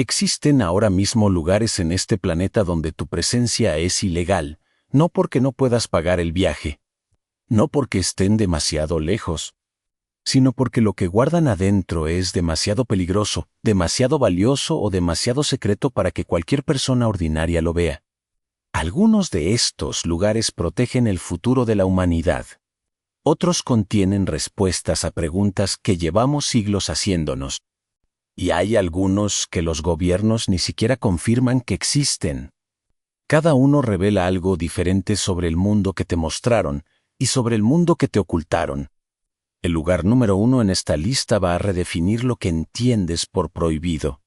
Existen ahora mismo lugares en este planeta donde tu presencia es ilegal, no porque no puedas pagar el viaje, no porque estén demasiado lejos, sino porque lo que guardan adentro es demasiado peligroso, demasiado valioso o demasiado secreto para que cualquier persona ordinaria lo vea. Algunos de estos lugares protegen el futuro de la humanidad. Otros contienen respuestas a preguntas que llevamos siglos haciéndonos. Y hay algunos que los gobiernos ni siquiera confirman que existen. Cada uno revela algo diferente sobre el mundo que te mostraron y sobre el mundo que te ocultaron. El lugar número 1 en esta lista va a redefinir lo que entiendes por prohibido.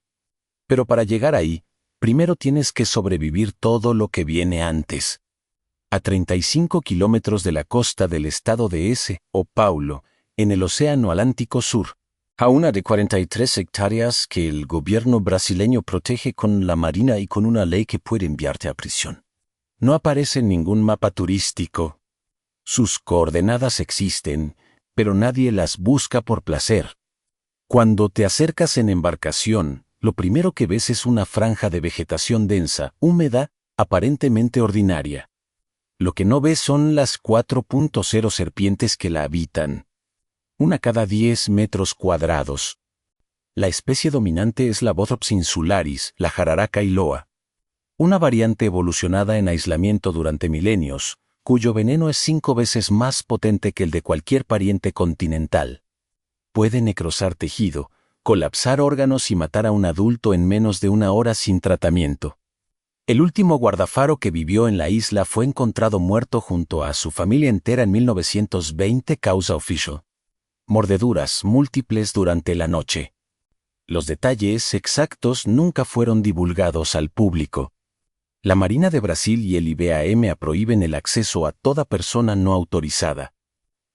Pero para llegar ahí, primero tienes que sobrevivir todo lo que viene antes. A 35 kilómetros de la costa del estado de São Paulo, en el Océano Atlántico Sur, a una de 43 hectáreas que el gobierno brasileño protege con la marina y con una ley que puede enviarte a prisión. No aparece en ningún mapa turístico. Sus coordenadas existen, pero nadie las busca por placer. Cuando te acercas en embarcación, lo primero que ves es una franja de vegetación densa, húmeda, aparentemente ordinaria. Lo que no ves son las 4.0 serpientes que la habitan. Una cada 10 metros cuadrados. La especie dominante es la Bothrops insularis, la jararaca iloa. Una variante evolucionada en aislamiento durante milenios, cuyo veneno es 5 veces más potente que el de cualquier pariente continental. Puede necrosar tejido, colapsar órganos y matar a un adulto en menos de 1 hora sin tratamiento. El último guardafaro que vivió en la isla fue encontrado muerto junto a su familia entera en 1920 causa official. Mordeduras múltiples durante la noche. Los detalles exactos nunca fueron divulgados al público. La Marina de Brasil y el IBAMA prohíben el acceso a toda persona no autorizada.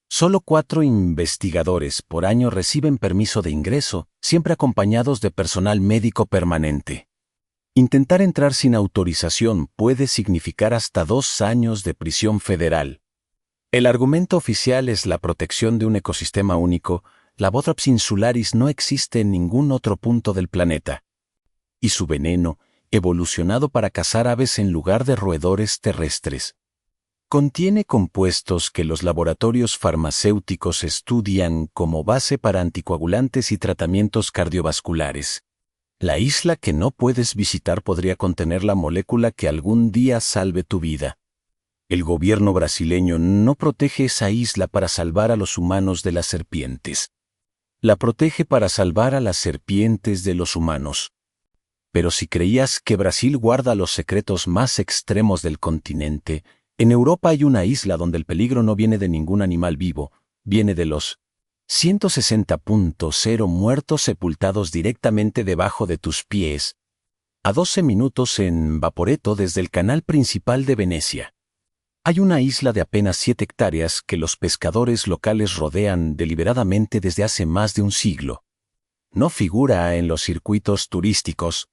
Solo 4 investigadores por año reciben permiso de ingreso, siempre acompañados de personal médico permanente. Intentar entrar sin autorización puede significar hasta 2 años de prisión federal. El argumento oficial es la protección de un ecosistema único. La Bothrops insularis no existe en ningún otro punto del planeta. Y su veneno, evolucionado para cazar aves en lugar de roedores terrestres, contiene compuestos que los laboratorios farmacéuticos estudian como base para anticoagulantes y tratamientos cardiovasculares. La isla que no puedes visitar podría contener la molécula que algún día salve tu vida. El gobierno brasileño no protege esa isla para salvar a los humanos de las serpientes. La protege para salvar a las serpientes de los humanos. Pero si creías que Brasil guarda los secretos más extremos del continente, en Europa hay una isla donde el peligro no viene de ningún animal vivo, viene de los 160.0 muertos sepultados directamente debajo de tus pies, a 12 minutos en Vaporetto desde el canal principal de Venecia. Hay una isla de apenas 7 hectáreas que los pescadores locales rodean deliberadamente desde hace más de un siglo. No figura en los circuitos turísticos.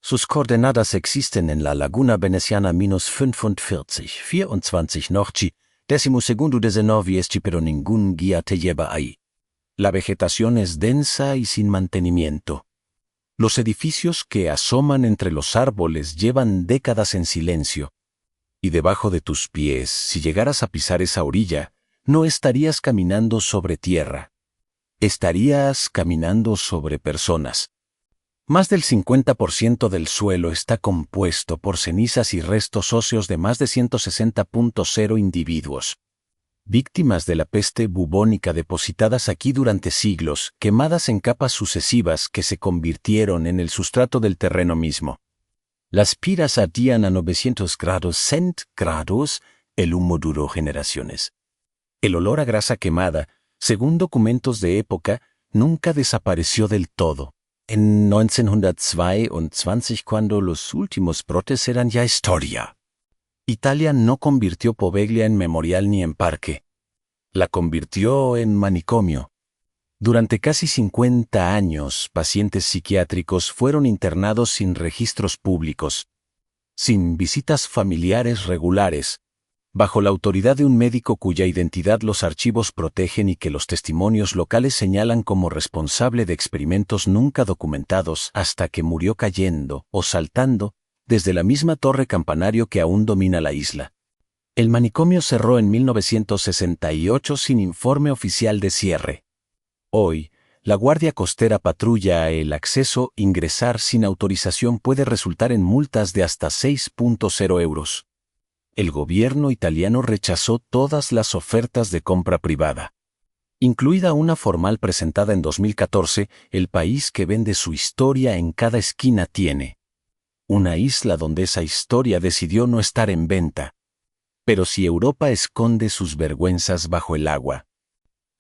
Sus coordenadas existen en la laguna veneciana -45, 24 Norci, 12 pero ningún guía te lleva ahí. La vegetación es densa y sin mantenimiento. Los edificios que asoman entre los árboles llevan décadas en silencio. Y debajo de tus pies, si llegaras a pisar esa orilla, no estarías caminando sobre tierra. Estarías caminando sobre personas. Más del 50% del suelo está compuesto por cenizas y restos óseos de más de 160.0 individuos. Víctimas de la peste bubónica depositadas aquí durante siglos, quemadas en capas sucesivas que se convirtieron en el sustrato del terreno mismo. Las piras ardían a 900 grados centígrados, el humo duró generaciones. El olor a grasa quemada, según documentos de época, nunca desapareció del todo. En 1922, cuando los últimos brotes eran ya historia. Italia no convirtió Poveglia en memorial ni en parque. La convirtió en manicomio. Durante casi 50 años, pacientes psiquiátricos fueron internados sin registros públicos, sin visitas familiares regulares, bajo la autoridad de un médico cuya identidad los archivos protegen y que los testimonios locales señalan como responsable de experimentos nunca documentados hasta que murió cayendo o saltando desde la misma torre campanario que aún domina la isla. El manicomio cerró en 1968 sin informe oficial de cierre. Hoy, la Guardia Costera patrulla el acceso. Ingresar sin autorización puede resultar en multas de hasta 6.0 euros. El gobierno italiano rechazó todas las ofertas de compra privada, incluida una formal presentada en 2014. El país que vende su historia en cada esquina tiene una isla donde esa historia decidió no estar en venta. Pero si Europa esconde sus vergüenzas bajo el agua,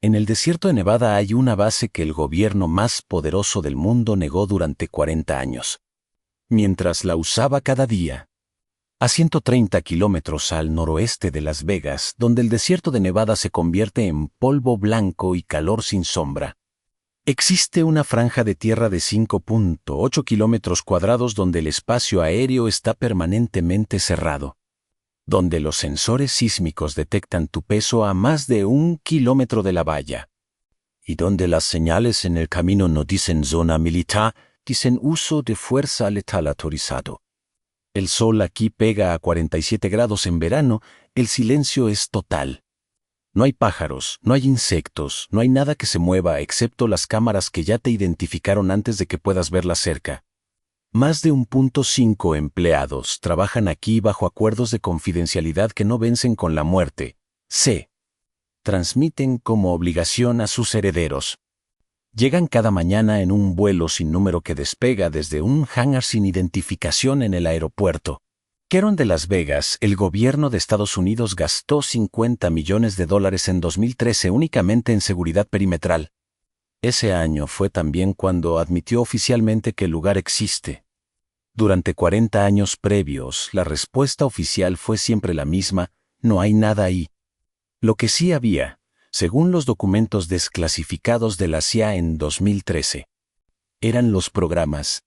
en el desierto de Nevada hay una base que el gobierno más poderoso del mundo negó durante 40 años, mientras la usaba cada día. A 130 kilómetros al noroeste de Las Vegas, donde el desierto de Nevada se convierte en polvo blanco y calor sin sombra, existe una franja de tierra de 5.8 kilómetros cuadrados donde el espacio aéreo está permanentemente cerrado, donde los sensores sísmicos detectan tu peso a más de 1 kilómetro de la valla, y donde las señales en el camino no dicen zona militar, dicen uso de fuerza letal autorizado. El sol aquí pega a 47 grados en verano. El silencio es total. No hay pájaros, no hay insectos, no hay nada que se mueva excepto las cámaras que ya te identificaron antes de que puedas verlas cerca. Más de 1.5 empleados trabajan aquí bajo acuerdos de confidencialidad que no vencen con la muerte. Se transmiten como obligación a sus herederos. Llegan cada mañana en un vuelo sin número que despega desde un hangar sin identificación en el aeropuerto. Caron de Las Vegas. El gobierno de Estados Unidos gastó $50 millones en 2013 únicamente en seguridad perimetral. Ese año fue también cuando admitió oficialmente que el lugar existe. Durante 40 años previos, la respuesta oficial fue siempre la misma: no hay nada ahí. Lo que sí había, según los documentos desclasificados de la CIA en 2013, eran los programas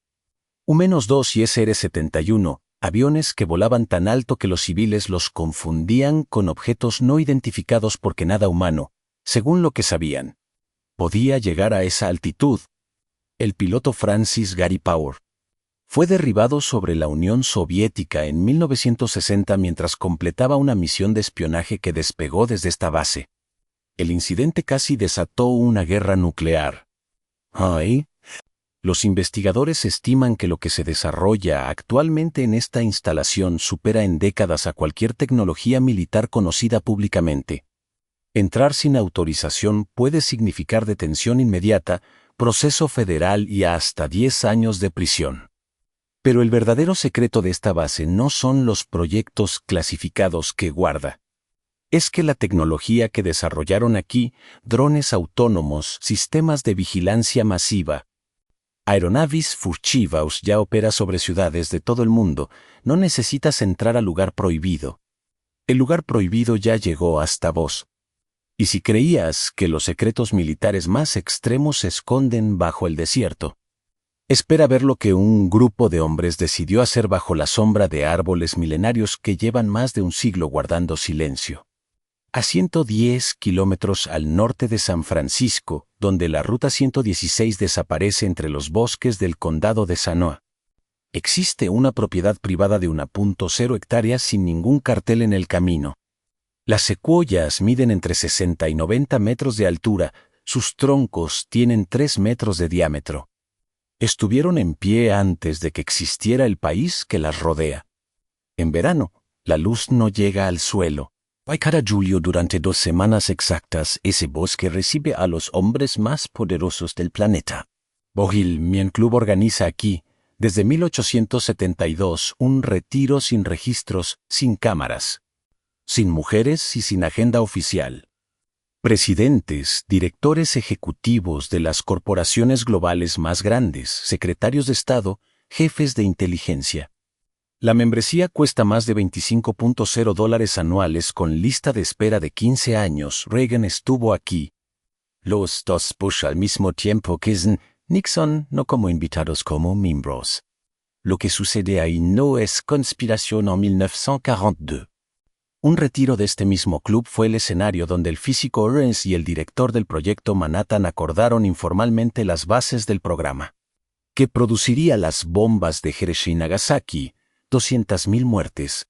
U-2 y SR-71, aviones que volaban tan alto que los civiles los confundían con objetos no identificados porque nada humano, según lo que sabían, podía llegar a esa altitud. El piloto Francis Gary Power fue derribado sobre la Unión Soviética en 1960 mientras completaba una misión de espionaje que despegó desde esta base. El incidente casi desató una guerra nuclear. ¿Ay? Los investigadores estiman que lo que se desarrolla actualmente en esta instalación supera en décadas a cualquier tecnología militar conocida públicamente. Entrar sin autorización puede significar detención inmediata, proceso federal y hasta 10 años de prisión. Pero el verdadero secreto de esta base no son los proyectos clasificados que guarda. Es que la tecnología que desarrollaron aquí, drones autónomos, sistemas de vigilancia masiva, aeronaves furtivas, ya opera sobre ciudades de todo el mundo. No necesitas entrar al lugar prohibido. El lugar prohibido ya llegó hasta vos. Y si creías que los secretos militares más extremos se esconden bajo el desierto, espera ver lo que un grupo de hombres decidió hacer bajo la sombra de árboles milenarios que llevan más de un siglo guardando silencio. A 110 kilómetros al norte de San Francisco, donde la Ruta 116 desaparece entre los bosques del condado de Sanoa, existe una propiedad privada de 1.0 hectáreas sin ningún cartel en el camino. Las secuoyas miden entre 60 y 90 metros de altura. Sus troncos tienen 3 metros de diámetro. Estuvieron en pie antes de que existiera el país que las rodea. En verano, la luz no llega al suelo. Cada julio durante 2 semanas exactas, ese bosque recibe a los hombres más poderosos del planeta. Bohemian Club organiza aquí, desde 1872, un retiro sin registros, sin cámaras, sin mujeres y sin agenda oficial. Presidentes, directores ejecutivos de las corporaciones globales más grandes, secretarios de Estado, jefes de inteligencia. La membresía cuesta más de $25.0 anuales con lista de espera de 15 años. Reagan estuvo aquí. Los dos Bush al mismo tiempo que Nixon, no como invitados, como miembros. Lo que sucede ahí no es conspiración en 1942. Un retiro de este mismo club fue el escenario donde el físico Ernst y el director del proyecto Manhattan acordaron informalmente las bases del programa, que produciría las bombas de Hiroshima y Nagasaki, 200.000 muertes.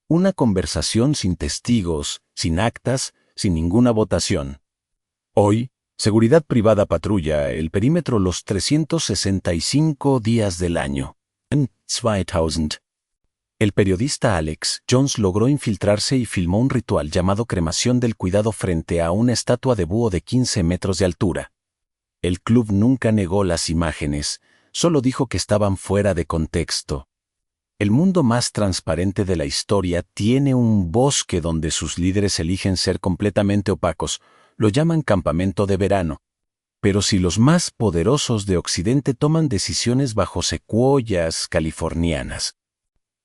Una conversación sin testigos, sin actas, sin ninguna votación. Hoy, seguridad privada patrulla el perímetro los 365 días del año. En 2000. El periodista Alex Jones logró infiltrarse y filmó un ritual llamado cremación del cuidado frente a una estatua de búho de 15 metros de altura. El club nunca negó las imágenes, solo dijo que estaban fuera de contexto. El mundo más transparente de la historia tiene un bosque donde sus líderes eligen ser completamente opacos, lo llaman campamento de verano. Pero si los más poderosos de Occidente toman decisiones bajo secuoyas californianas.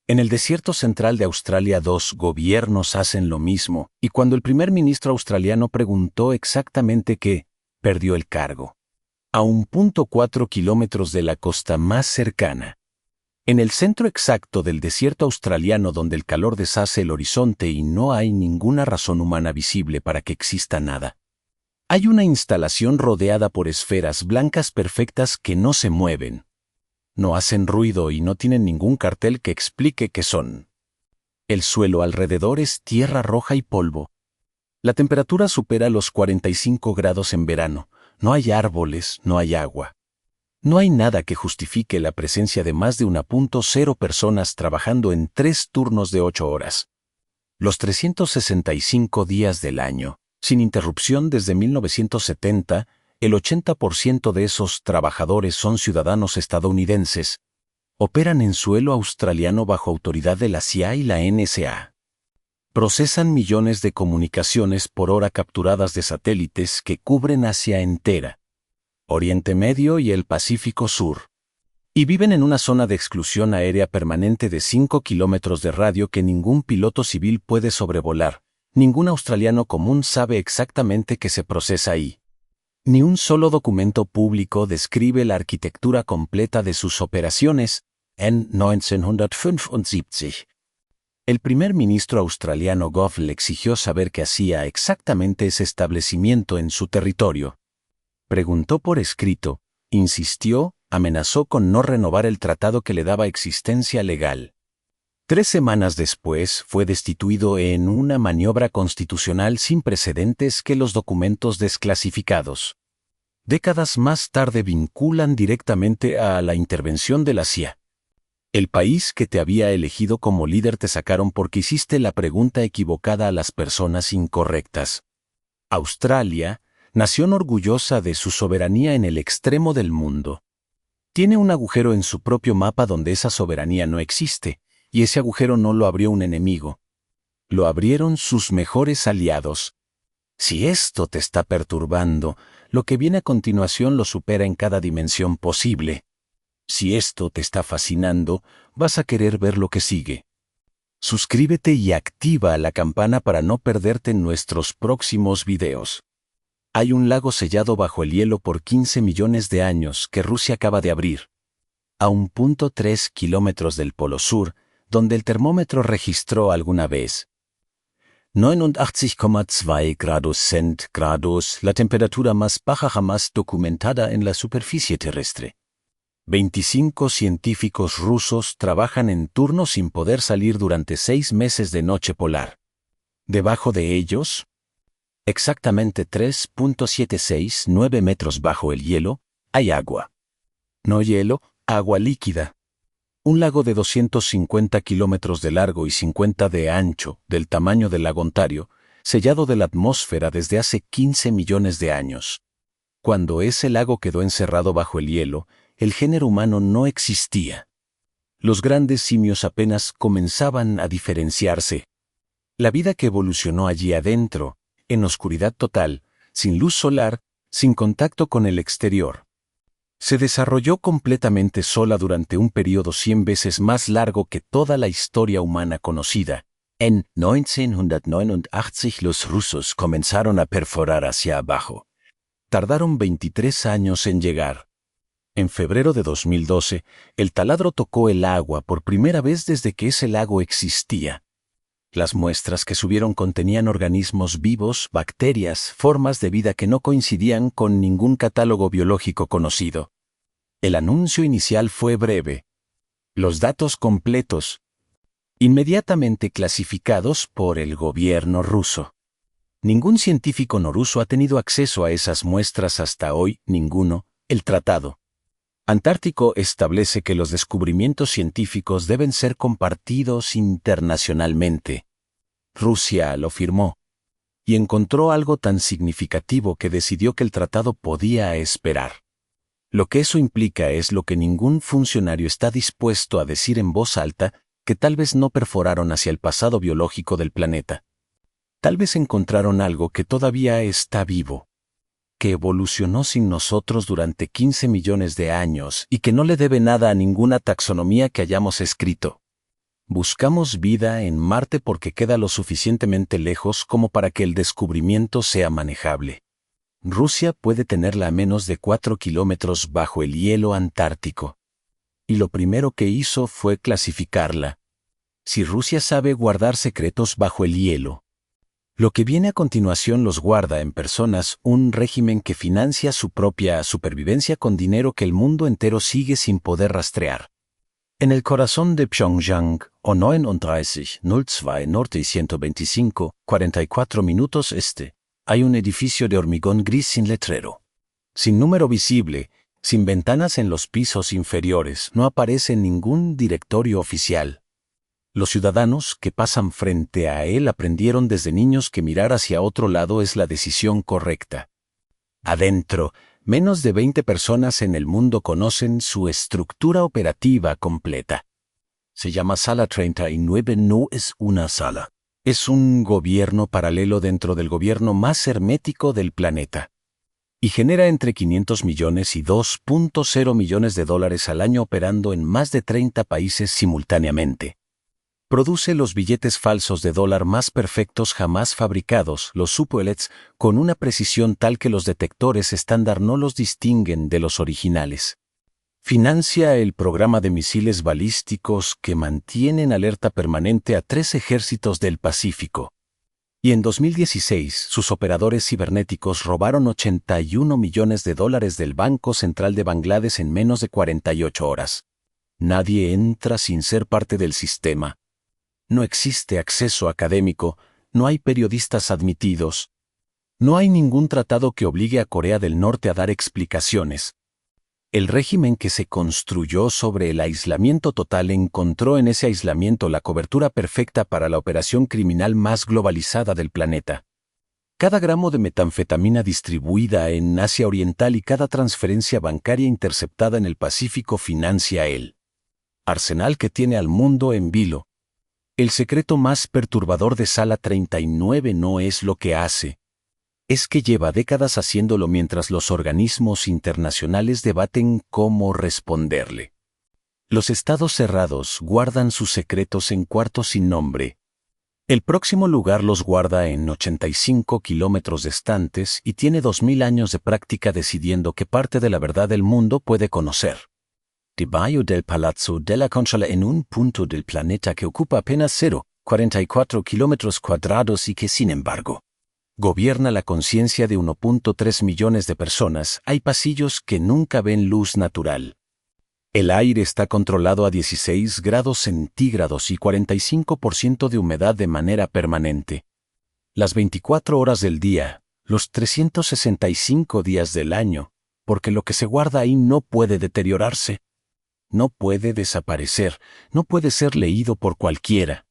En el desierto central de Australia 2 gobiernos hacen lo mismo, y cuando el primer ministro australiano preguntó exactamente qué, perdió el cargo. A 1.4 kilómetros de la costa más cercana. En el centro exacto del desierto australiano donde el calor deshace el horizonte y no hay ninguna razón humana visible para que exista nada. Hay una instalación rodeada por esferas blancas perfectas que no se mueven. No hacen ruido y no tienen ningún cartel que explique qué son. El suelo alrededor es tierra roja y polvo. La temperatura supera los 45 grados en verano. No hay árboles, no hay agua. No hay nada que justifique la presencia de más de 1.0 personas trabajando en 3 turnos de 8 horas. Los 365 días del año, sin interrupción desde 1970, el 80% de esos trabajadores son ciudadanos estadounidenses. Operan en suelo australiano bajo autoridad de la CIA y la NSA. Procesan millones de comunicaciones por hora capturadas de satélites que cubren Asia entera, Oriente Medio y el Pacífico Sur. Y viven en una zona de exclusión aérea permanente de 5 kilómetros de radio que ningún piloto civil puede sobrevolar. Ningún australiano común sabe exactamente qué se procesa ahí. Ni un solo documento público describe la arquitectura completa de sus operaciones. En 1975. El primer ministro australiano Gough le exigió saber qué hacía exactamente ese establecimiento en su territorio. Preguntó por escrito, insistió, amenazó con no renovar el tratado que le daba existencia legal. 3 semanas después fue destituido en una maniobra constitucional sin precedentes que los documentos desclasificados. Décadas más tarde vinculan directamente a la intervención de la CIA. El país que te había elegido como líder te sacaron porque hiciste la pregunta equivocada a las personas incorrectas. Australia, nación orgullosa de su soberanía en el extremo del mundo. Tiene un agujero en su propio mapa donde esa soberanía no existe, y ese agujero no lo abrió un enemigo. Lo abrieron sus mejores aliados. Si esto te está perturbando, lo que viene a continuación lo supera en cada dimensión posible. Si esto te está fascinando, vas a querer ver lo que sigue. Suscríbete y activa la campana para no perderte nuestros próximos videos. Hay un lago sellado bajo el hielo por 15 millones de años que Rusia acaba de abrir. A 1.3 kilómetros del Polo Sur, donde el termómetro registró alguna vez 89,2 grados centígrados, la temperatura más baja jamás documentada en la superficie terrestre. 25 científicos rusos trabajan en turno sin poder salir durante 6 meses de noche polar. Debajo de ellos, exactamente 3.769 metros bajo el hielo, hay agua. No hielo, agua líquida. Un lago de 250 kilómetros de largo y 50 de ancho, del tamaño del lago Ontario, sellado de la atmósfera desde hace 15 millones de años. Cuando ese lago quedó encerrado bajo el hielo, el género humano no existía. Los grandes simios apenas comenzaban a diferenciarse. La vida que evolucionó allí adentro, en oscuridad total, sin luz solar, sin contacto con el exterior, se desarrolló completamente sola durante un periodo 100 veces más largo que toda la historia humana conocida. En 1989 los rusos comenzaron a perforar hacia abajo. Tardaron 23 años en llegar. En febrero de 2012, el taladro tocó el agua por primera vez desde que ese lago existía. Las muestras que subieron contenían organismos vivos, bacterias, formas de vida que no coincidían con ningún catálogo biológico conocido. El anuncio inicial fue breve. Los datos completos, inmediatamente clasificados por el gobierno ruso. Ningún científico no ruso ha tenido acceso a esas muestras hasta hoy, ninguno. El Tratado Antártico establece que los descubrimientos científicos deben ser compartidos internacionalmente. Rusia lo firmó y encontró algo tan significativo que decidió que el tratado podía esperar. Lo que eso implica es lo que ningún funcionario está dispuesto a decir en voz alta, que tal vez no perforaron hacia el pasado biológico del planeta. Tal vez encontraron algo que todavía está vivo, que evolucionó sin nosotros durante 15 millones de años y que no le debe nada a ninguna taxonomía que hayamos escrito. Buscamos vida en Marte porque queda lo suficientemente lejos como para que el descubrimiento sea manejable. Rusia puede tenerla a menos de 4 kilómetros bajo el hielo antártico. Y lo primero que hizo fue clasificarla. Si Rusia sabe guardar secretos bajo el hielo, lo que viene a continuación los guarda en personas, un régimen que financia su propia supervivencia con dinero que el mundo entero sigue sin poder rastrear. En el corazón de Pyongyang, o 3902 Norte y 125, 44 minutos Este, hay un edificio de hormigón gris sin letrero. Sin número visible, sin ventanas en los pisos inferiores, no aparece ningún directorio oficial. Los ciudadanos que pasan frente a él aprendieron desde niños que mirar hacia otro lado es la decisión correcta. Adentro, menos de 20 personas en el mundo conocen su estructura operativa completa. Se llama Sala 39, no es una sala. Es un gobierno paralelo dentro del gobierno más hermético del planeta. Y genera entre 500 millones y 2.0 millones de dólares al año operando en más de 30 países simultáneamente. Produce los billetes falsos de dólar más perfectos jamás fabricados, los superbullets, con una precisión tal que los detectores estándar no los distinguen de los originales. Financia el programa de misiles balísticos que mantienen alerta permanente a 3 ejércitos del Pacífico. Y en 2016, sus operadores cibernéticos robaron 81 millones de dólares del Banco Central de Bangladesh en menos de 48 horas. Nadie entra sin ser parte del sistema. No existe acceso académico, no hay periodistas admitidos. No hay ningún tratado que obligue a Corea del Norte a dar explicaciones. El régimen que se construyó sobre el aislamiento total encontró en ese aislamiento la cobertura perfecta para la operación criminal más globalizada del planeta. Cada gramo de metanfetamina distribuida en Asia Oriental y cada transferencia bancaria interceptada en el Pacífico financia el arsenal que tiene al mundo en vilo. El secreto más perturbador de Sala 39 no es lo que hace. Es que lleva décadas haciéndolo mientras los organismos internacionales debaten cómo responderle. Los estados cerrados guardan sus secretos en cuartos sin nombre. El próximo lugar los guarda en 85 kilómetros distantes y tiene 2000 años de práctica decidiendo qué parte de la verdad del mundo puede conocer. Debajo del Palazzo della Consola en un punto del planeta que ocupa apenas 0,44 kilómetros cuadrados y que, sin embargo, gobierna la conciencia de 1.3 millones de personas, hay pasillos que nunca ven luz natural. El aire está controlado a 16 grados centígrados y 45% de humedad de manera permanente. Las 24 horas del día, los 365 días del año, porque lo que se guarda ahí no puede deteriorarse. No puede desaparecer, no puede ser leído por cualquiera.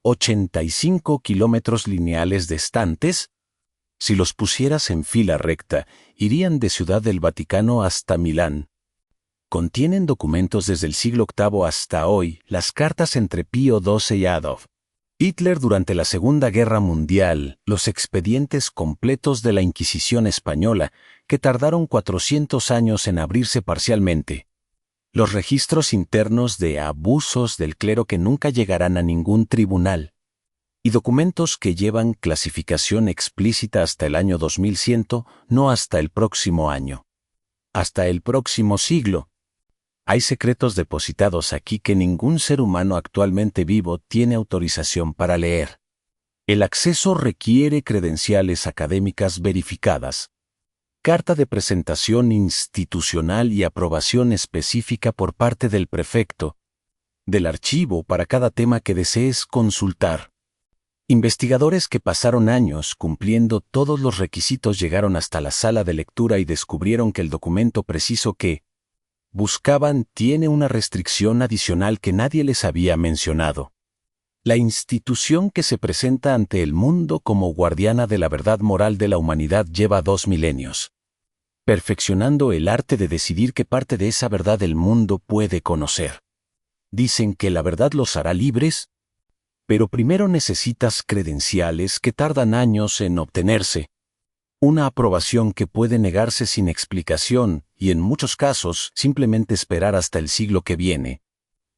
85 kilómetros lineales de estantes. Si los pusieras en fila recta, irían de Ciudad del Vaticano hasta Milán. Contienen documentos desde el siglo VIII hasta hoy, las cartas entre Pío XII y Adolf Hitler durante la Segunda Guerra Mundial, los expedientes completos de la Inquisición española, que tardaron 400 años en abrirse parcialmente. Los registros internos de abusos del clero que nunca llegarán a ningún tribunal. Y documentos que llevan clasificación explícita hasta el año 2100, no hasta el próximo año. Hasta el próximo siglo. Hay secretos depositados aquí que ningún ser humano actualmente vivo tiene autorización para leer. El acceso requiere credenciales académicas verificadas, carta de presentación institucional y aprobación específica por parte del prefecto del archivo para cada tema que desees consultar. Investigadores que pasaron años cumpliendo todos los requisitos llegaron hasta la sala de lectura y descubrieron que el documento preciso que buscaban tiene una restricción adicional que nadie les había mencionado. La institución que se presenta ante el mundo como guardiana de la verdad moral de la humanidad lleva 2 milenios, perfeccionando el arte de decidir qué parte de esa verdad el mundo puede conocer. Dicen que la verdad los hará libres, pero primero necesitas credenciales que tardan años en obtenerse, una aprobación que puede negarse sin explicación y en muchos casos simplemente esperar hasta el siglo que viene.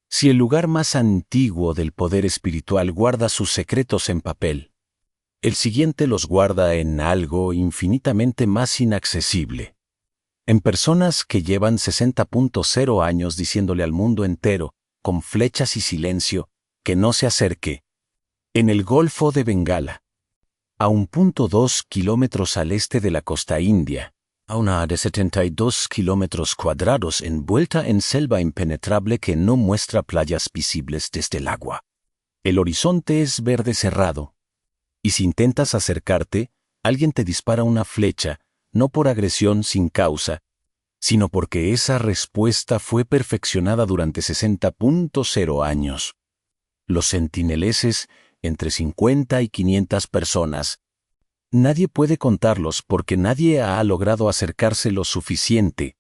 Si el lugar más antiguo del poder espiritual guarda sus secretos en papel, el siguiente los guarda en algo infinitamente más inaccesible. En personas que llevan 60.0 años diciéndole al mundo entero, con flechas y silencio, que no se acerque. En el Golfo de Bengala, a 1.2 kilómetros al este de la costa india, a una de 72 kilómetros cuadrados envuelta en selva impenetrable que no muestra playas visibles desde el agua. El horizonte es verde cerrado, y si intentas acercarte, alguien te dispara una flecha, no por agresión sin causa, sino porque esa respuesta fue perfeccionada durante 60.0 años. Los centineleses, entre 50 y 500 personas. Nadie puede contarlos porque nadie ha logrado acercarse lo suficiente.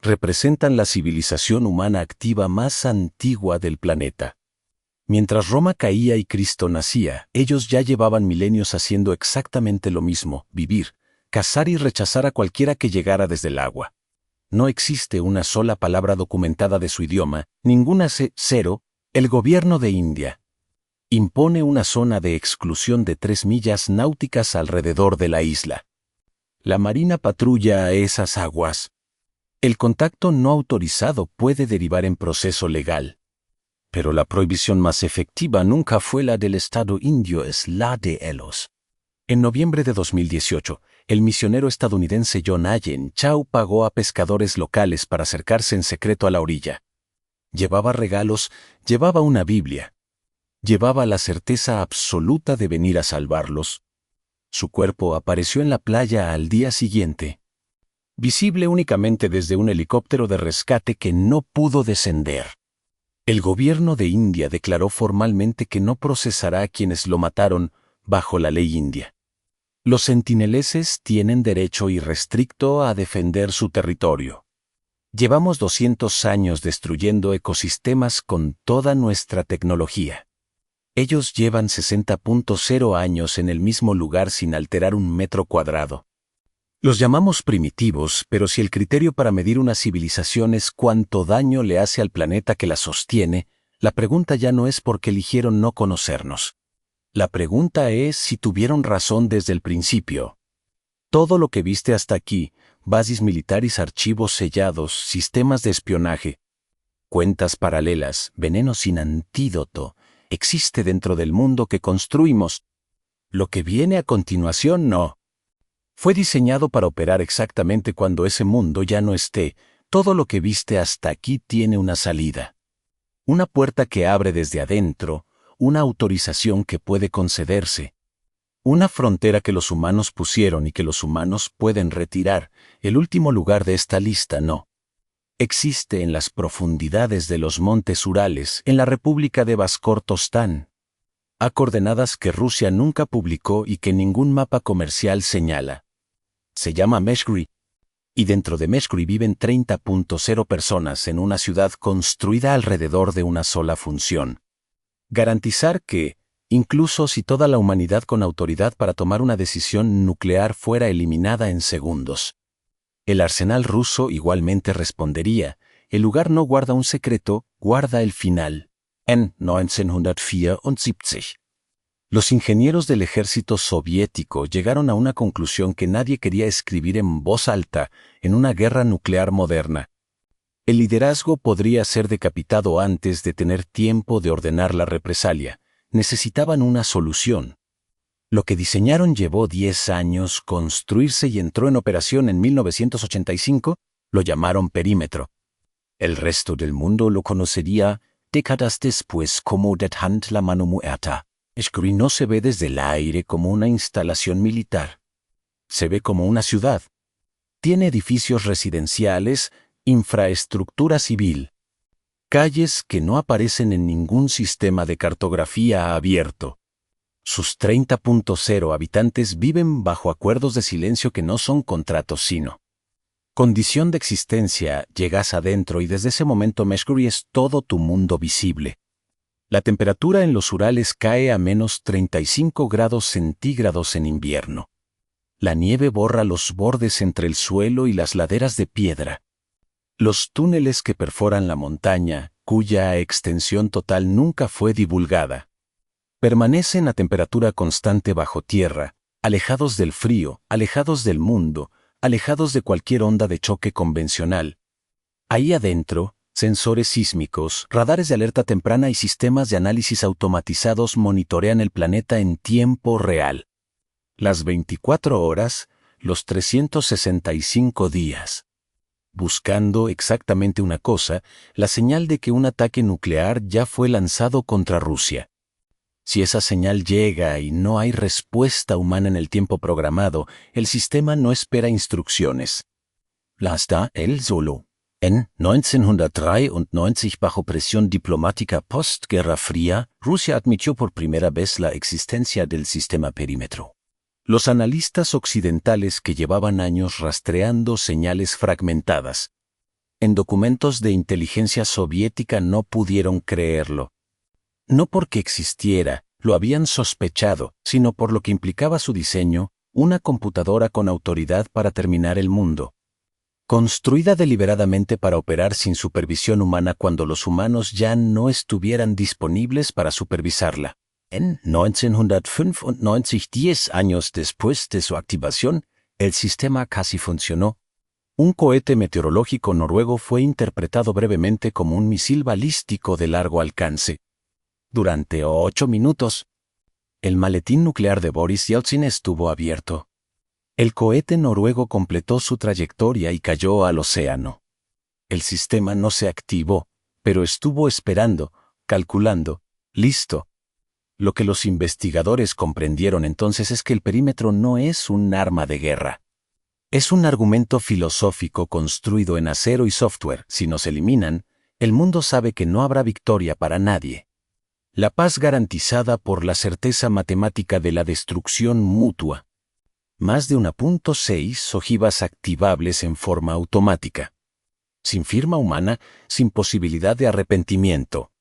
Representan la civilización humana activa más antigua del planeta. Mientras Roma caía y Cristo nacía, ellos ya llevaban milenios haciendo exactamente lo mismo, vivir, cazar y rechazar a cualquiera que llegara desde el agua. No existe una sola palabra documentada de su idioma, ninguna cero. El gobierno de India impone una zona de exclusión de 3 millas náuticas alrededor de la isla. La Marina patrulla esas aguas. El contacto no autorizado puede derivar en proceso legal. Pero la prohibición más efectiva nunca fue la del Estado indio, es la de Elos. En noviembre de 2018, el misionero estadounidense John Allen Chau pagó a pescadores locales para acercarse en secreto a la orilla. Llevaba regalos, llevaba una Biblia. Llevaba la certeza absoluta de venir a salvarlos. Su cuerpo apareció en la playa al día siguiente, visible únicamente desde un helicóptero de rescate que no pudo descender. El gobierno de India declaró formalmente que no procesará a quienes lo mataron bajo la ley india. Los centineleses tienen derecho irrestricto a defender su territorio. Llevamos 200 años destruyendo ecosistemas con toda nuestra tecnología. Ellos llevan 60.0 años en el mismo lugar sin alterar un metro cuadrado. Los llamamos primitivos, pero si el criterio para medir una civilización es cuánto daño le hace al planeta que la sostiene, la pregunta ya no es por qué eligieron no conocernos. La pregunta es si tuvieron razón desde el principio. Todo lo que viste hasta aquí, bases militares, archivos sellados, sistemas de espionaje, cuentas paralelas, veneno sin antídoto, existe dentro del mundo que construimos. Lo que viene a continuación no. Fue diseñado para operar exactamente cuando ese mundo ya no esté. Todo lo que viste hasta aquí tiene una salida. Una puerta que abre desde adentro, una autorización que puede concederse. Una frontera que los humanos pusieron y que los humanos pueden retirar. El último lugar de esta lista no. Existe en las profundidades de los montes Urales, en la República de Bashkortostán. A coordenadas que Rusia nunca publicó y que ningún mapa comercial señala. Se llama Meshgri. Y dentro de Meshgri viven 30.0 personas en una ciudad construida alrededor de una sola función. Garantizar que, incluso si toda la humanidad con autoridad para tomar una decisión nuclear fuera eliminada en segundos, el arsenal ruso igualmente respondería, el lugar no guarda un secreto, guarda el final. En 1974. Los ingenieros del ejército soviético llegaron a una conclusión que nadie quería escribir en voz alta en una guerra nuclear moderna. El liderazgo podría ser decapitado antes de tener tiempo de ordenar la represalia. Necesitaban una solución. Lo que diseñaron llevó 10 años construirse y entró en operación en 1985, lo llamaron perímetro. El resto del mundo lo conocería décadas después como Det Hand la Mano Muerta. Screen no se ve desde el aire como una instalación militar. Se ve como una ciudad. Tiene edificios residenciales, infraestructura civil, calles que no aparecen en ningún sistema de cartografía abierto. Sus 30.0 habitantes viven bajo acuerdos de silencio que no son contratos sino condición de existencia. Llegas adentro y desde ese momento Meshguri es todo tu mundo visible. La temperatura en los Urales cae a menos 35 grados centígrados en invierno. La nieve borra los bordes entre el suelo y las laderas de piedra. Los túneles que perforan la montaña, cuya extensión total nunca fue divulgada, permanecen a temperatura constante bajo tierra, alejados del frío, alejados del mundo, alejados de cualquier onda de choque convencional. Ahí adentro, sensores sísmicos, radares de alerta temprana y sistemas de análisis automatizados monitorean el planeta en tiempo real. Las 24 horas, los 365 días. Buscando exactamente una cosa, la señal de que un ataque nuclear ya fue lanzado contra Rusia. Si esa señal llega y no hay respuesta humana en el tiempo programado, el sistema no espera instrucciones. Las da él solo. En 1993, bajo presión diplomática post-Guerra Fría, Rusia admitió por primera vez la existencia del sistema perímetro. Los analistas occidentales que llevaban años rastreando señales fragmentadas en documentos de inteligencia soviética no pudieron creerlo. No porque existiera, lo habían sospechado, sino por lo que implicaba su diseño, una computadora con autoridad para terminar el mundo. Construida deliberadamente para operar sin supervisión humana cuando los humanos ya no estuvieran disponibles para supervisarla. En 1995, 10 años después de su activación, el sistema casi funcionó. Un cohete meteorológico noruego fue interpretado brevemente como un misil balístico de largo alcance. Durante 8 minutos, el maletín nuclear de Boris Yeltsin estuvo abierto. El cohete noruego completó su trayectoria y cayó al océano. El sistema no se activó, pero estuvo esperando, calculando, listo. Lo que los investigadores comprendieron entonces es que el perímetro no es un arma de guerra. Es un argumento filosófico construido en acero y software. Si nos eliminan, el mundo sabe que no habrá victoria para nadie. La paz garantizada por la certeza matemática de la destrucción mutua. Más de 1.6 ojivas activables en forma automática. Sin firma humana, sin posibilidad de arrepentimiento.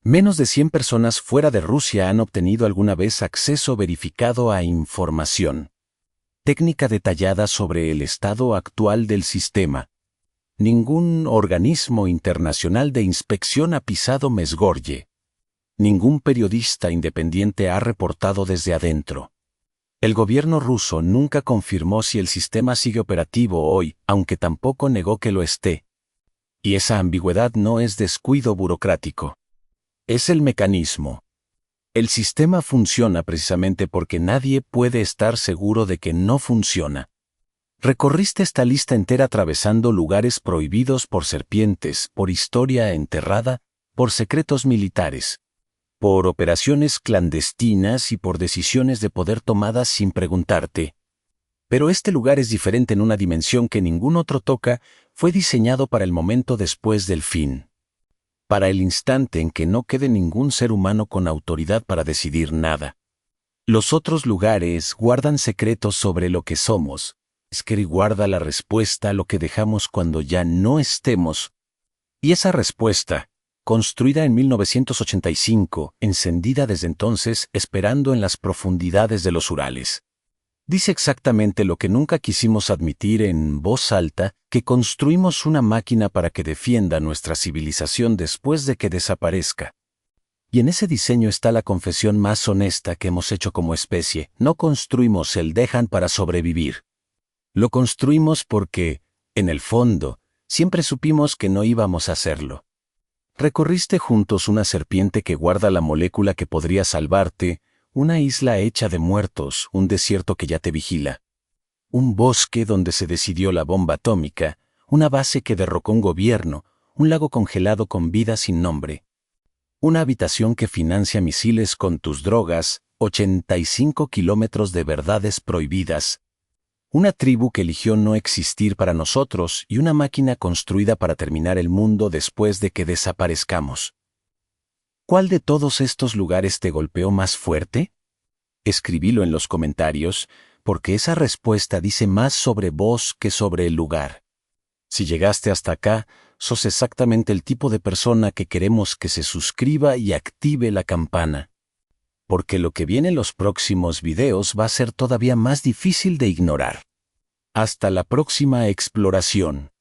Menos de 100 personas fuera de Rusia han obtenido alguna vez acceso verificado a información. Técnica detallada sobre el estado actual del sistema. Ningún organismo internacional de inspección ha pisado Mesgorje. Ningún periodista independiente ha reportado desde adentro. El gobierno ruso nunca confirmó si el sistema sigue operativo hoy, aunque tampoco negó que lo esté. Y esa ambigüedad no es descuido burocrático. Es el mecanismo. El sistema funciona precisamente porque nadie puede estar seguro de que no funciona. Recorriste esta lista entera atravesando lugares prohibidos por serpientes, por historia enterrada, por secretos militares, por operaciones clandestinas y por decisiones de poder tomadas sin preguntarte. Pero este lugar es diferente en una dimensión que ningún otro toca. Fue diseñado para el momento después del fin. Para el instante en que no quede ningún ser humano con autoridad para decidir nada. Los otros lugares guardan secretos sobre lo que somos. Scary guarda la respuesta a lo que dejamos cuando ya no estemos. Y esa respuesta, construida en 1985, encendida desde entonces, esperando en las profundidades de los Urales. Dice exactamente lo que nunca quisimos admitir en voz alta, que construimos una máquina para que defienda nuestra civilización después de que desaparezca. Y en ese diseño está la confesión más honesta que hemos hecho como especie. No construimos el Dejan para sobrevivir. Lo construimos porque, en el fondo, siempre supimos que no íbamos a hacerlo. Recorriste juntos una serpiente que guarda la molécula que podría salvarte, Una isla hecha de muertos, un desierto que ya te vigila. Un bosque donde se decidió la bomba atómica, una base que derrocó un gobierno, un lago congelado con vida sin nombre. Una habitación que financia misiles con tus drogas, 85 kilómetros de verdades prohibidas. Una tribu que eligió no existir para nosotros y una máquina construida para terminar el mundo después de que desaparezcamos. ¿Cuál de todos estos lugares te golpeó más fuerte? Escribílo en los comentarios, porque esa respuesta dice más sobre vos que sobre el lugar. Si llegaste hasta acá, sos exactamente el tipo de persona que queremos que se suscriba y active la campana. Porque lo que viene en los próximos videos va a ser todavía más difícil de ignorar. Hasta la próxima exploración.